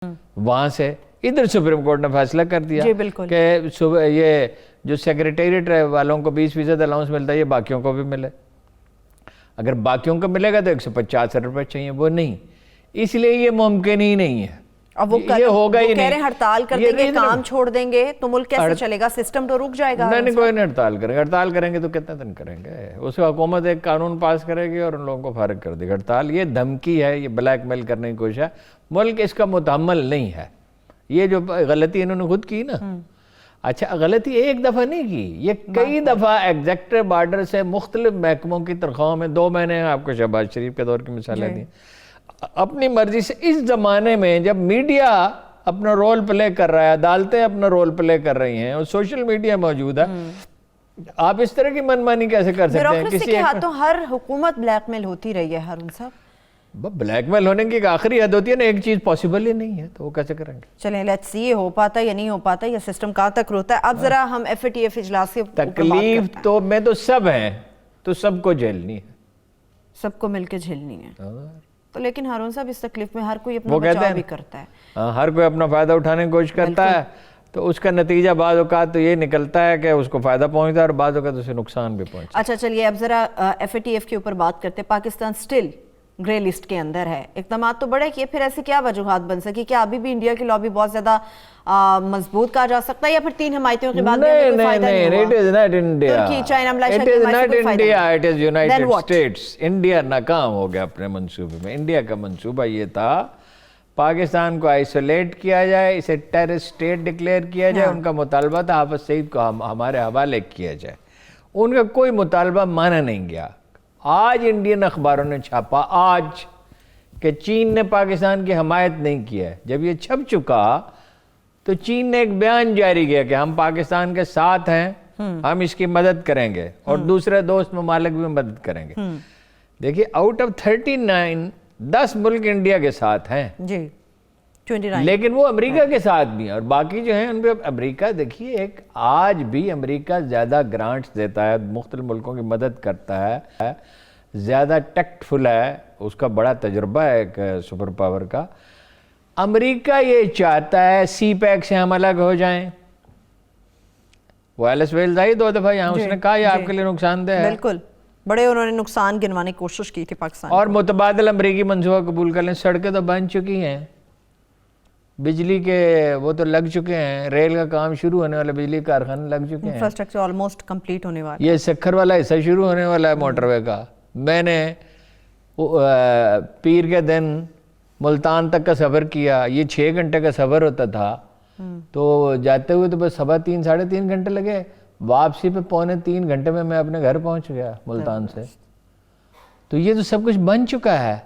وہاں سے ادھر سپریم کورٹ نے فیصلہ کر دیا کہ یہ جو سیکریٹریٹ والوں کو 20% الاؤنس ملتا ہے یہ باقیوں کو بھی ملے. اگر باقیوں کو ملے گا تو 150 روپے چاہیے، وہ نہیں، اس لیے یہ ممکن ہی نہیں ہے. اب وہ کہہ رہے ہیں ہڑتال کر دیں گے، کام چھوڑ دیں گے تو ملک کیسے چلے گا؟ سسٹم تو رک جائے گا. نہیں کوئی نہیں ہڑتال کریں گے. ہڑتال کریں گے تو کتنے دن کریں گے؟ اس کو حکومت ایک قانون پاس کرے گی اور ان لوگوں کو فارغ کر دے گی. ہڑتال یہ دھمکی ہے، یہ بلیک میل کرنے کی کوشش ہے. ملک اس کا متحمل نہیں ہے. یہ جو غلطی انہوں نے خود کی نا، اچھا غلطی ایک دفعہ نہیں کی، یہ کئی دفعہ ایگزیکٹو بارڈر سے مختلف محکموں کی تنخواہوں میں 2 مہینے آپ کو شہباز شریف کے دور کی مثالیں دیں. اپنی مرضی سے اس زمانے میں جب میڈیا اپنا رول پلے کر رہا ہے، عدالتیں اپنا رول پلے کر رہی ہیں اور سوشل میڈیا موجود ہے، آپ اس طرح کی منمانی کیسے کر سکتے ہیں؟ بیوروکریسی کے ہاتھوں ہر حکومت بلیک میل ہوتی رہی ہے ہارون صاحب. بلیک میل ہونے کی ایک آخری حد ہوتی ہے نا، ایک چیز پاسبل ہی نہیں ہے تو وہ کیسے کریں گے؟ چلیں لیٹس سی یہ ہو پاتا ہے یا نہیں ہو پاتا، یہ سسٹم کہاں تک روتا ہے. اب ذرا ہم ایف اے ٹی ایف اجلاس کے تکلیف تو میں تو سب ہیں تو سب کو جھیلنی ہے، سب کو مل کے جھیلنی ہے. تو لیکن ہارون صاحب اس تکلیف میں ہر کوئی اپنا بچاؤ بھی کرتا ہے، ہر کوئی اپنا فائدہ اٹھانے کی کوشش کرتا ہے، تو اس کا نتیجہ بعض اوقات تو یہ نکلتا ہے کہ اس کو فائدہ پہنچتا ہے اور بعض اوقات اسے نقصان بھی پہنچتا ہے. اچھا چلیے اب ذرا ایف اے ٹی ایف کے اوپر بات کرتے ہیں. پاکستان سٹل گرے لسٹ کے اندر ہے، اقدامات تو بڑے کیے، پھر ایسی کیا وجوہات بن سکی؟ کیا ابھی بھی انڈیا کی لابی بہت زیادہ مضبوط کہا جا سکتا ہے یا پھر 3 حمایتیوں کے بعد بھی کوئی فائدہ نہیں ہوا؟ It is not India. ترکی، چائنا، ملائیشیا It کی is حمایت سے not کوئی فائدہ India, نہیں. it is United States. India ناکام ہو گیا اپنے منصوبے میں. انڈیا کا منصوبہ یہ تھا پاکستان کو آئسولیٹ کیا جائے، اسے ٹیررسٹ اسٹیٹ ڈکلیئر کیا جائے. ان کا مطالبہ تھا حافظ سعید کو ہمارے حوالے کیا جائے. ان کا کوئی مطالبہ مانا نہیں گیا. آج انڈین اخباروں نے چھاپا آج کہ چین نے پاکستان کی حمایت نہیں کیا ہے. جب یہ چھپ چکا تو چین نے ایک بیان جاری کیا کہ ہم پاکستان کے ساتھ ہیں، ہم اس کی مدد کریں گے اور دوسرے دوست ممالک بھی مدد کریں گے. دیکھیے آؤٹ آف 39 10 ملک انڈیا کے ساتھ ہیں جی 29، لیکن وہ امریکہ کے ساتھ بھی ہیں اور باقی جو ہیں ان پہ امریکہ دیکھیے ایک آج بھی امریکہ زیادہ گرانٹس دیتا ہے، مختلف ملکوں کی مدد کرتا ہے، زیادہ ٹیکٹ فل ہے، اس کا بڑا تجربہ ہے ایک سپر پاور کا. امریکہ یہ چاہتا ہے سی پیک سے ہم الگ ہو جائیں. وہ ایلس ویلز آئی 2 دفعہ یہاں، اس نے کہا یہ آپ کے لیے نقصان دہ ہے. بالکل بڑے انہوں نے نقصان گنوانے کی کوشش کی تھی پاکستان اور متبادل امریکی منصوبہ قبول کر لیں. سڑکیں تو بن چکی ہیں، بجلی کے وہ تو لگ چکے ہیں، ریل کا کام شروع ہونے والا، بجلی کارخانے لگ چکے ہیں، انفراسٹرکچر آلموسٹ کمپلیٹ ہونے والا. یہ سکھر والا حصہ شروع ہونے والا ہے موٹر وے کا. میں نے پیر کے دن ملتان تک کا سفر کیا، یہ 6 گھنٹے کا سفر ہوتا تھا تو جاتے ہوئے تو بس 3.5 ساڑھے 3 گھنٹے لگے، واپسی پہ 2.25 گھنٹے میں اپنے گھر پہنچ گیا ملتان سے. تو یہ تو سب کچھ بن چکا ہے.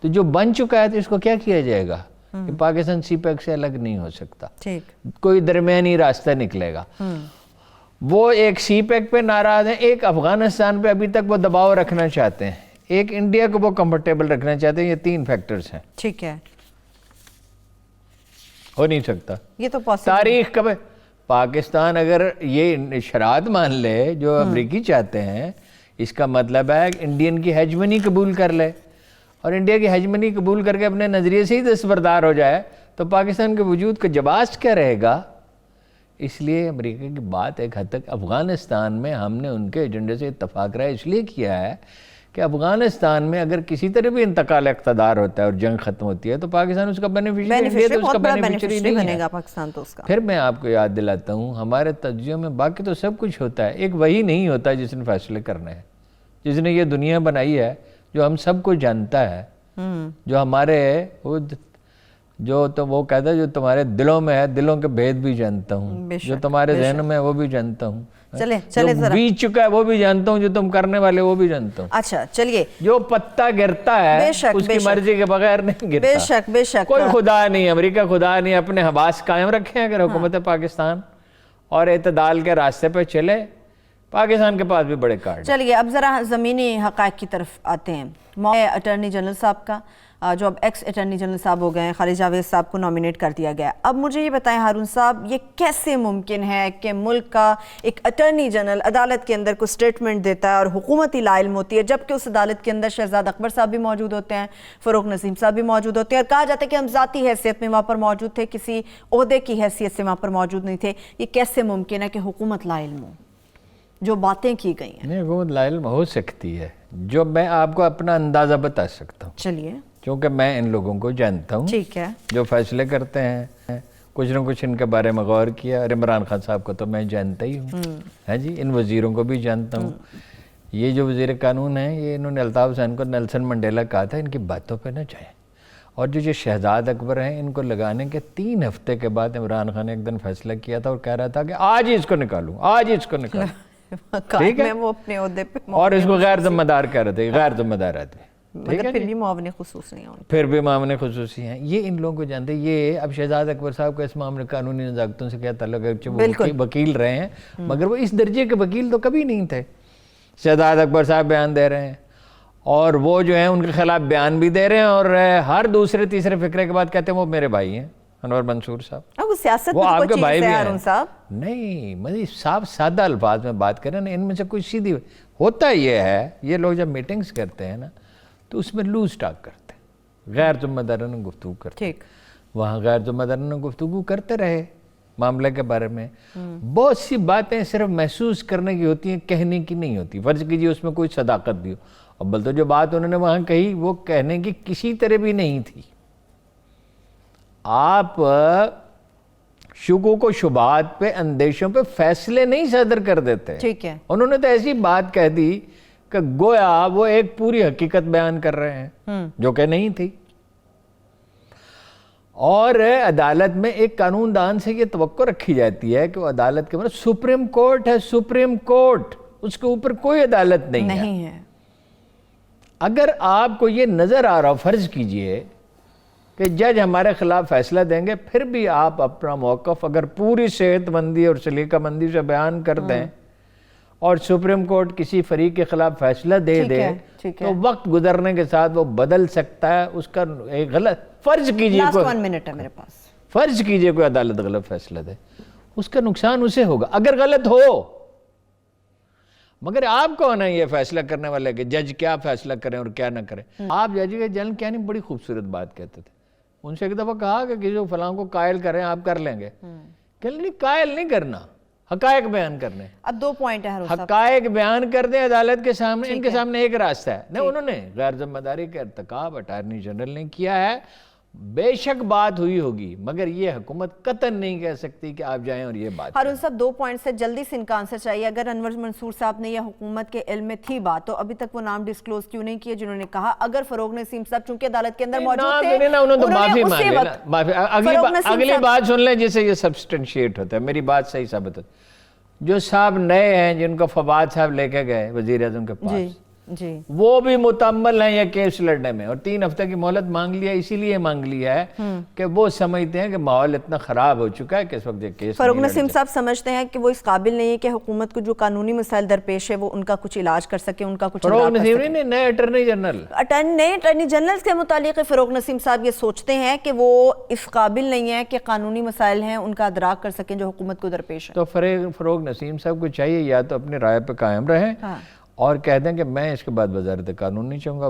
تو جو بن چکا ہے تو اس کو کیا کیا جائے گا؟ کہ پاکستان سی پیک سے الگ نہیں ہو سکتا، کوئی درمیانی راستہ نکلے گا. وہ ایک سی پیک پہ ناراض ہیں، ایک افغانستان پہ ابھی تک وہ دباؤ رکھنا چاہتے ہیں، ایک انڈیا کو وہ کمفرٹیبل رکھنا چاہتے ہیں. یہ 3 فیکٹرز ہیں. ٹھیک ہے، ہو نہیں سکتا. یہ تو تاریخ کب ہے؟ پاکستان اگر یہ شرائط مان لے جو امریکی چاہتے ہیں، اس کا مطلب ہے کہ انڈین کی ہیجمنی قبول کر لے اور انڈیا کی ہیجمنی قبول کر کے اپنے نظریے سے ہی دستبردار ہو جائے تو پاکستان کے وجود کا جواز کیا رہے گا؟ اس لیے امریکہ کی بات ایک حد تک افغانستان میں ہم نے ان کے ایجنڈے سے اتفاق رائے اس لیے کیا ہے کہ افغانستان میں اگر کسی طرح بھی انتقال اقتدار ہوتا ہے اور جنگ ختم ہوتی ہے تو پاکستان اس کا بینیفیشری بنے گا. پاکستان تو اس کا. پھر میں آپ کو یاد دلاتا ہوں ہمارے تجزیوں میں باقی تو سب کچھ ہوتا ہے، ایک وہی نہیں ہوتا جس نے فیصلے کرنے ہیں، جس نے یہ دنیا بنائی ہے، جو ہم سب کو جانتا ہے، جو ہمارے جو تو وہ کہتا ہے جو تمہارے دلوں میں ہے، دلوں کے بھید بھی جانتا ہوں، جو تمہارے ذہن میں ہے وہ بھی جانتا ہوں، جو بیت چکا ہے وہ بھی جانتا ہوں، جو تم کرنے والے وہ بھی جانتا ہوں. اچھا چلیے، جو پتا گرتا ہے اس کی مرضی کے بغیر نہیں گرتا. بے شک بے شک، کوئی خدا نہیں، امریکہ خدا نہیں. اپنے حواس قائم رکھیں اگر حکومت پاکستان اور اعتدال کے راستے پہ چلے. پاکستان کے پاس بھی بڑے کارڈ. چلیے اب ذرا زمینی حقائق کی طرف آتے ہیں. اٹارنی جنرل صاحب کا जो अब एक्स अटॉर्नी जनरल साहब हो गए हैं, खालिद जावेद साहब को नॉमिनेट कर दिया गया। अब मुझे ये बताएं हारून साहब, ये कैसे मुमकिन है कि मुल्क का एक अटॉर्नी जनरल अदालत के अंदर कोई स्टेटमेंट देता है और हुकूमत ही लाइल्म होती है, जबकि उस अदालत के अंदर शहजाद अकबर साहब भी मौजूद होते हैं, फ़ारूक नसीम साहब भी मौजूद होते हैं, और कहा जाता है कि हम ज़ाती हैसियत में वहाँ पर मौजूद थे, किसी ओहदे की हैसियत से वहाँ पर मौजूद नहीं थे। ये कैसे मुमकिन है कि हुकूमत लाइल्म हो? जो बातें की गई हैं, नहीं, हुकूमत लाइल्म हो सकती है, जो मैं आपको अपना अंदाज़ा बता सकता हूँ, चलिए, क्योंकि मैं इन लोगों को जानता हूँ, ठीक है, जो फैसले करते हैं, कुछ ना कुछ इनके बारे में गौर किया। और इमरान खान साहब को तो मैं जानता ही हूँ, है जी, इन वज़ीरों को भी जानता हूँ। ये जो वज़ीर कानून हैं, ये इन्होंने अल्ताफ़ हुसैन को नेल्सन मंडेला कहा था, इनकी बातों पे ना जाए। और जो शहजाद अकबर हैं, इनको लगाने के 3 हफ्ते के बाद इमरान खान ने एक दिन फैसला किया था और कह रहा था कि आज ही इसको निकालूँ, आज ही इसको निकालूँ, ठीक है, वो अपने ओहदे पे और इसको गैर जिम्मेदार कह रहे थे, गैर जिम्मेदार आदमी, मतलब फिर भी मुआवने खुसूस नहीं होंगे, फिर भी मामले खुसूसी हैं। ये इन लोगों को जानते हैं। ये अब शहजाद अकबर साहब का इस मामले कानूनी नज़ाकतों से क्या ताल्लुक है? वो वकील रहे हैं, मगर वो इस दर्जे के वकील तो कभी नहीं थे। शहजाद अकबर साहब बयान दे रहे हैं और वो जो है उनके खिलाफ बयान भी दे रहे हैं, और हर दूसरे तीसरे फिक्रे के बाद कहते हैं वो मेरे भाई हैं, अनवर मंसूर साहब। अब वो सियासत वो में आपके कोई भाई चीज़ भी है हैं। हारून साहब? नहीं, मतलब साफ सादा अल्फाज में बात करें ना, इनमें से कोई सीधी होता ये है, ये लोग जब मीटिंग्स करते हैं ना तो उसमें लूज टॉक करते हैं, गैर जिम्मेदाराना गुफ्तगू करते हैं। ठीक, वहाँ गैर जिम्मेदाराना गुफ्तगू करते रहे मामले के बारे में। बहुत सी बातें सिर्फ महसूस करने की होती हैं, कहने की नहीं होती। फर्ज कीजिए उसमें कोई सदाकत भी हो, अब तो जो बात उन्होंने वहाँ कही वो कहने की किसी तरह भी नहीं थी। आप शुकूक व शुबहात पे, अंदेशों पे फैसले नहीं सदर कर देते। ठीक है, उन्होंने तो ऐसी बात कह दी कि गोया वो एक पूरी हकीकत बयान कर रहे हैं जो कि नहीं थी। और अदालत में एक कानूनदान से ये तवक्को रखी जाती है कि वो अदालत के मतलब सुप्रीम कोर्ट है, सुप्रीम कोर्ट, उसके ऊपर कोई अदालत नहीं है। अगर आपको ये नजर आ रहा, फर्ज कीजिए कि जज हमारे खिलाफ फैसला देंगे, फिर भी आप अपना मौक़िफ़ अगर पूरी सेहतमंदी और सलीकामंदी से बयान कर दें और सुप्रीम कोर्ट किसी फरीक के खिलाफ फैसला दे दे, तो वक्त गुजरने के साथ वो बदल सकता है। उसका एक गलत, फर्ज कीजिए लास्ट 1 मिनट है मेरे पास, फर्ज कीजिए कोई अदालत गलत फैसला दे, उसका नुकसान उसे होगा अगर गलत हो। मगर आप कौन है ये फैसला करने वाले कि जज क्या फैसला करें और क्या ना करें? आप जज के जनरल क्या नहीं बड़ी खूबसूरत बात कहते थे। उनसे एक दफा कहा कि किसी फलां को कायल करें, आप कर लेंगे? कहते नहीं, कायल नहीं करना, हकायक बयान करने। अब 2 पॉइंट है, हकायक बयान कर दें अदालत के सामने, इनके सामने एक रास्ता है। नहीं, उन्होंने गैर जिम्मेदारी का इर्तिकाब अटॉर्नी जनरल ने किया है, बेशक बात हुई होगी, मगर ये हुकूमत कतन नहीं कह सकती कि आप जाएं और ये बात। हारून साहब 2 पॉइंट से जल्दी से इनका आंसर चाहिए। अगर अनवर मंसूर साहब ने या हुकूमत के इल्म में थी बात, तो अभी तक वो नाम डिस्क्लोज क्यों नहीं किए जिन्होंने कहा? अगर फ़ारूक नसीम साहब चूंकि अदालत के अंदर मौजूद थे, उन्होंने तो माफी मांग ली ना, माफी। अगली बात सुन लें जिससे ये सब्सटेंशिएट होता है, मेरी बात सही साबित होती है। जो साहब नए हैं जिनको फवाद साहब लेके गए वजीर आज़म के पास, जी, वो भी मुतम्मल हैं ये केस लड़ने में, और 3 हफ्ते की मोहलत मांग लिया, इसीलिए मांग लिया है कि वो समझते हैं कि माहौल इतना खराब हो चुका है कि इस वक्त ये केस। फ़ारूक नसीम साहब समझते हैं कि वो इस काबिल नहीं है कि हुकूमत को जो कानूनी मसाइल दरपेश है वो उनका कुछ इलाज कर सके, उनका कुछ फ़ारूक नसीम नहीं, नए अटॉर्नी जनरल, नए अटॉर्नी जनरल के मुतालिक फ़ारूक नसीम साहब ये सोचते हैं कि वो इस काबिल नहीं है कि कानूनी मसाइल हैं उनका अदराक कर सकें जो हुकूमत को दरपेश है। तो फ़ारूक नसीम साहब को चाहिए या तो अपनी राय पर कायम रहें और कह दें कि मैं इसके बाद वजारत कानून नहीं चाहूँगा।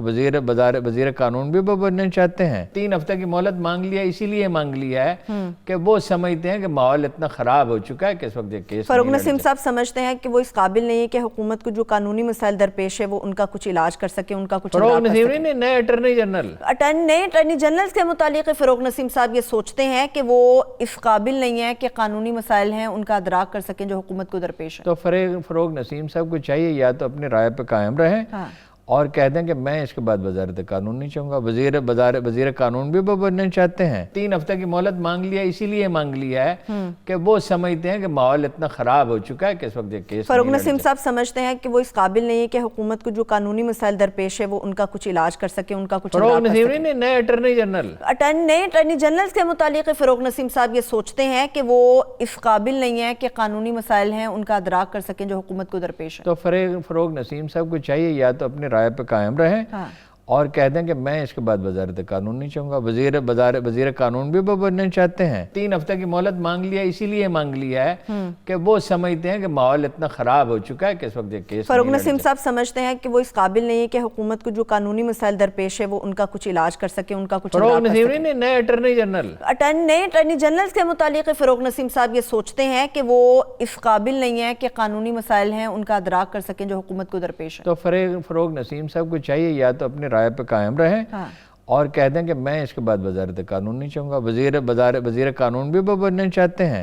वजीर कानून भी वो बनना चाहते हैं। 3 हफ्ते की मोहलत मांग लिया, इसीलिए मांग लिया है कि वो समझते हैं कि माहौल इतना खराब हो चुका है कि इस वक्त ये केस। फ़ारूक नसीम साहब समझते हैं कि वो इस काबिल नहीं है कि हुकूमत को जो कानूनी मसाइल दरपेश है वो उनका कुछ इलाज कर सके, उनका कुछ। फ़ारूक नसीम नहीं, नए अटॉर्नी जनरल, नए अटॉर्नी जनरल के मुतालिक फ़ारूक नसीम साहब ये सोचते हैं कि वो इस काबिल नहीं है कि कानूनी मसाइल हैं उनका अदराक कर सकें जो हुकूमत को दरपेश है। तो फ़ारूक नसीम साहब को चाहिए या तो अपनी राय पर कायम रहें और कह दें कि मैं इसके बाद वजारत कानून नहीं चाहूँगा। वजीर कानून भी वो बनना चाहते हैं। 3 हफ्ते की मोहलत मांग लिया, इसीलिए मांग लिया है कि वो समझते हैं कि माहौल इतना खराब हो चुका है कि इस वक्त ये केस। फ़ारूक नसीम साहब समझते हैं कि वो इस काबिल नहीं है कि हुकूमत को जो कानूनी मसाइल दरपेश है वो उनका कुछ इलाज कर सके, उनका कुछ। फ़ारूक नसीम नहीं, नए अटॉर्नी जनरल, नए अटॉर्नी जनरल के मुतालिक फ़ारूक नसीम साहब ये सोचते हैं कि वो इस काबिल नहीं है कि कानूनी मसाइल हैं उनका अदराक कर सकें जो हुकूमत को दरपेश है। तो फ़ारूक नसीम साहब को चाहिए या तो अपनी राय पर कायम रहें اور کہہ دیں کہ میں اس کے بعد وزارت قانون نہیں چاہوں گا. وزیر قانون بھی وہ بننا چاہتے ہیں. 3 ہفتے کی مہلت مانگ لیا، اسی لیے مانگ لیا ہے کہ وہ سمجھتے ہیں کہ ماحول اتنا خراب ہو چکا ہے کہ اس وقت یہ کیس فاروق نسیم صاحب سمجھتے ہیں کہ وہ اس قابل نہیں ہے کہ حکومت کو جو قانونی مسائل درپیش ہے وہ ان کا کچھ علاج کر سکے، ان کا کچھ فاروق نسیم نہیں، نئے اٹارنی جنرل نئے اٹارنی جنرل کے متعلق فاروق نسیم صاحب یہ سوچتے ہیں کہ وہ اس قابل نہیں ہے کہ قانونی مسائل ہیں ان کا ادراک کر سکیں جو حکومت کو درپیش ہے. تو فاروق نسیم صاحب کو چاہیے یا تو اپنی رائے پہ قائم رہیں اور کہہ دیں کہ میں اس کے بعد وزارت قانون نہیں چاہوں گا. وزیر قانون بھی وہ بننا چاہتے ہیں.